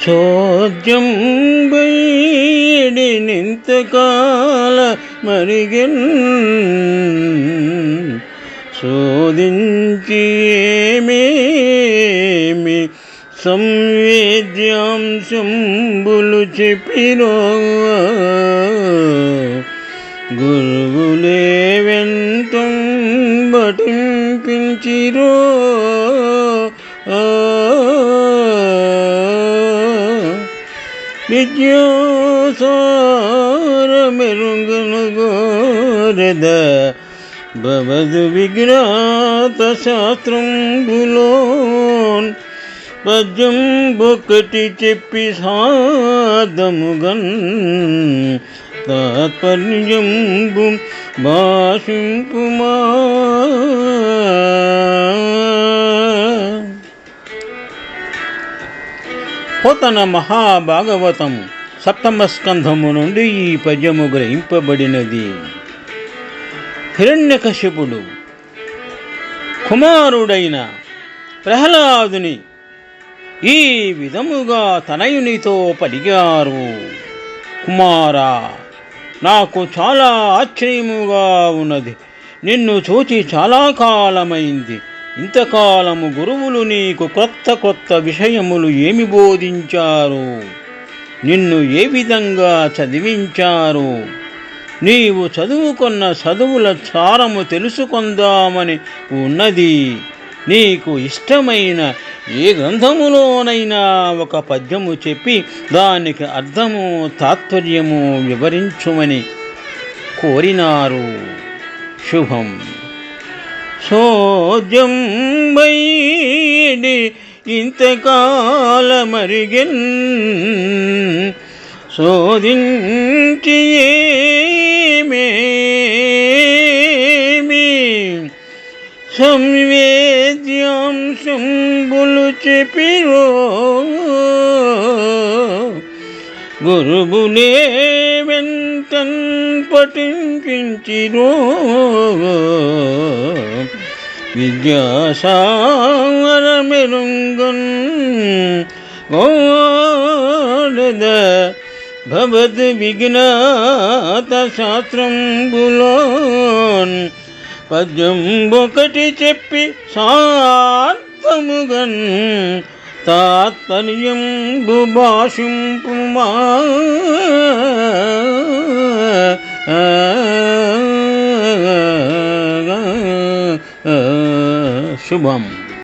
చోద్యం బయడినింతకాల మరిగెన్ శోధించి ఏమేమి సంవేద్యాంశంబులు చెప్పిరో గురువులేవెంతం బటింపించిరో విద్యాసారమెరుగనుగోరెద భవదు విజ్ఞాత శాస్త్రంబులోన్ పద్యం ఒకటి చెప్పి సాధముగన్ తాత్పర్యంబు భాషింపుమా. పోతన మహాభాగవతం 7వ స్కంధము నుండి ఈ పద్యము గ్రహింపబడినది. హిరణ్యకశిపుడు కుమారుడైన ప్రహ్లాదుని ఈ విధముగా తనయునితో పలికారు. కుమారా, నాకు చాలా ఆశ్చర్యముగా ఉన్నది. నిన్ను చూచి చాలా కాలమైంది. ఇంతకాలము గురువులు నీకు కొత్త కొత్త విషయములు ఏమి బోధించారు? నిన్ను ఏ విధంగా చదివించారు? నీవు చదువుకున్న చదువుల సారము తెలుసుకుందామని ఉన్నది. నీకు ఇష్టమైన ఏ గ్రంథములోనైనా ఒక పద్యము చెప్పి దానికి అర్థము తాత్పర్యము వివరించుమని కోరినారు. శుభం. సోద్యం బైడి ఇంతకాలమరిగెన్ శోధించి ఏమేమి సంవేద్యాంశంబులు చెప్పిరో గురువులేవెంతన్ పఠించిరో విద్యాసారమెరుగన్ గోరెద భవద్ విజ్ఞాత శాస్త్రంబులోన్ పద్యం ఒకటి చెప్పి సార్థముగన్ తాత్పర్యంబు భాషింపుమా. శుభం.